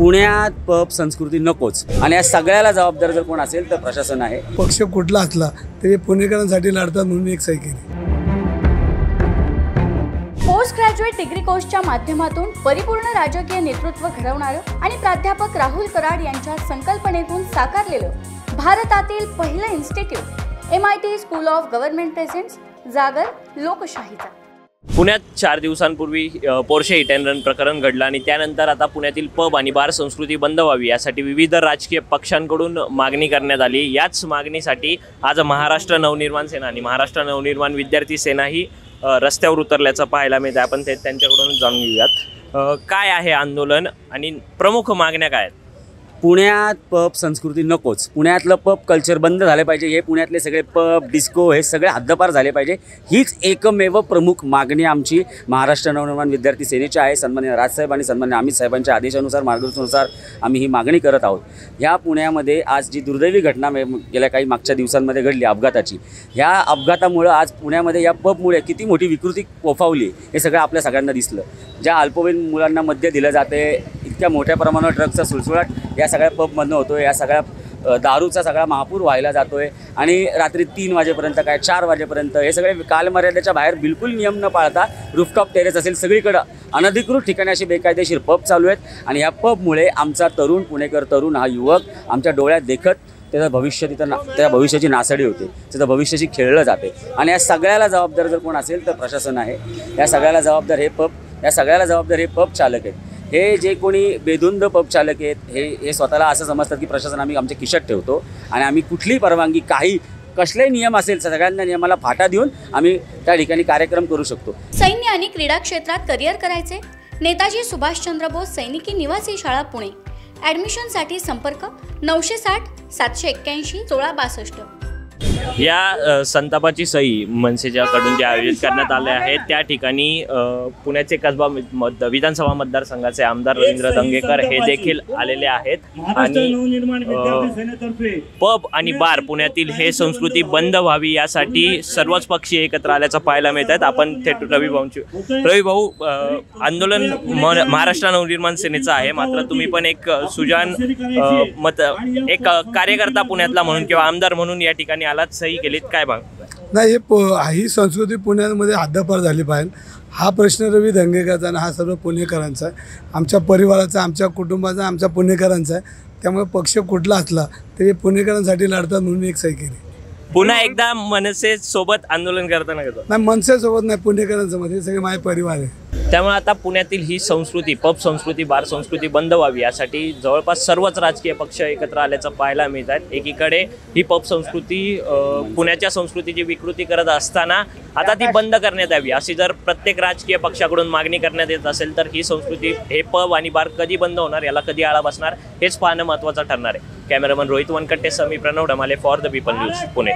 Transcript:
पुण्यात पब संस्कृती नकोच आणि या सगळ्याला जबाबदार जर कोण असेल तर प्रशासन आहे। पक्ष कुठला असला तरी पुणेकरांसाठी लढतात म्हणून एक सही केली। पोस्ट ग्रॅज्युएट डिग्री कोर्सच्या माध्यमातून परिपूर्ण राजकीय नेतृत्व घडवणारं आणि प्राध्यापक राहुल कराड यांच्या संकल्पनेतून साकारलेलं भारतातील पहिलं institute MIT school of government presents जागर लोकशाहीचा। पुण्यात 4 दिवसांपूर्वी पोर्शे हिट अँड रन प्रकरण घडलं आणि त्यानंतर आता पुण्यातील पब आणि बार संस्कृती बंद व्हावी यासाठी विविध राजकीय पक्षांकडून मागणी करण्यात आली। याच मागणीसाठी आज महाराष्ट्र नवनिर्माण सेना आणि महाराष्ट्र नवनिर्माण विद्यार्थी सेना ही रस्त्यावर उतरल्याचं पाहायला मिळतं। आपण ते त्यांच्याकडून जाणून घेऊयात काय आहे आंदोलन आणि प्रमुख मागण्या काय आहेत। पुण्यात पब संस्कृती नकोच, पुण्यातलं पब कल्चर बंद झाले पाहिजे। हे पुण्यातले सगळे पब डिस्को हे सगळे हद्दपार झाले पाहिजे, हीच एकमेव प्रमुख मागणी आमची महाराष्ट्र नवनिर्माण विद्यार्थी सेनेची आहे। सन्माननीय राजसाहेब आणि सन्माननीय अमित साहेबांच्या आदेशानुसार मार्गदर्शनानुसार आम्ही ही मागणी करत आहोत। ह्या पुण्यामध्ये आज जी दुर्दैवी घटना गेल्या काही मागच्या दिवसांमध्ये घडली अपघाताची, ह्या अपघातामुळे आज पुण्यामध्ये या पबमुळे किती मोठी विकृती फोफावली हे सगळं आपल्या सगळ्यांना दिसलं। ज्या अल्पवयीन मुलांना मद्य दिलं जाते, इतक्या मोठ्या प्रमाणावर ड्रग्सचा सुळसुळाट या सगळ्या पबमधनं होतो आहे, या सगळ्या दारूचा सगळा महापूर व्हायला जातो आहे आणि रात्री 3 वाजेपर्यंत काय 4 वाजेपर्यंत हे सगळे कालमर्यादेच्या बाहेर बिलकुल नियम न पाळता रूफटॉप टेरेस असेल सगळीकडं अनधिकृत ठिकाणी अशी बेकायदेशीर पब चालू आहेत आणि ह्या पबमुळे आमचा तरुण पुणेकर तरुण हा युवक आमच्या डोळ्यात देखत त्याचं भविष्य त्या भविष्याची नासाडी होते, त्याचं भविष्याशी खेळलं जाते आणि या सगळ्याला जबाबदार जर कोण असेल तर प्रशासन आहे। या सगळ्याला जबाबदार हे पब चालक आहेत। हे जे कोणी बेधुंद पब चालक आहेत हे स्वतःला असं समजतात की प्रशासन आम्ही आमच्या खिशात ठेवतो आणि आम्ही कुठलीही परवानगी कसलेही नियम असेल सगळ्यांना नियमाला फाटा देऊन आम्ही त्या ठिकाणी कार्यक्रम करू शकतो। सैन्य आणि क्रीडा क्षेत्रात करिअर करायचे, नेताजी सुभाषचंद्र बोस सैनिकी निवासी शाळा पुणे। ॲडमिशनसाठी संपर्क 960 781 1662। या संतापाची सही मनसेच्याकडून जे आयोजित करण्यात आले आहे त्या ठिकाणी पुण्याचे कसबा विधानसभा मतदारसंघाचे आमदार रवींद्र दंगेकर हे देखील आलेले आहेत आणि पब आणि बार पुण्यातील हे संस्कृती बंद व्हावी यासाठी सर्वच पक्षी एकत्र आल्याचं पाहायला मिळत आहेत। आपण थेट रवी भाऊ आंदोलन महाराष्ट्र नवनिर्माण सेनेचं आहे, मात्र तुम्ही पण एक सुजान एक कार्यकर्ता पुण्यातला म्हणून किंवा आमदार म्हणून या ठिकाणी आलात, सही केलीत, काय भाग नाही ही संस्कृती पुण्यामध्ये हद्दपार झाली पाहिजे हा प्रश्न रवी दंगेकरचा आणि हा सर्व पुणेकरांचा आहे, आमच्या परिवाराचा, आमच्या कुटुंबाचा, आमच्या पुणेकरांचा आहे। त्यामुळे पक्ष कुठला असला तरी पुणेकरांसाठी लढतात म्हणून एक सही केली। पुन्हा एकदा मनसे सोबत आंदोलन करताना नाही, मनसेसोबत नाही, पुणेकरांसोबत, हे सगळे माझे परिवार आहे। त्यामुळे आता पुण्यातील ही संस्कृती पब संस्कृती बार संस्कृती बंद व्हावी यासाठी जवळपास सर्वच राजकीय पक्ष एकत्र आल्याचं पाहायला मिळत आहेत। एकीकडे ही पब संस्कृती पुण्याच्या संस्कृतीची विकृती करत असताना आता ती बंद करण्यात यावी अशी जर प्रत्येक राजकीय पक्षाकडून मागणी करण्यात येत असेल तर ही संस्कृती हे पब आणि बार कधी बंद होणार, याला कधी आळा बसणार हेच पाहणं महत्त्वाचं ठरणार आहे। कॅमेरामन रोहित वनकट्टे, समी Pranav Dhamale for the People News Pune.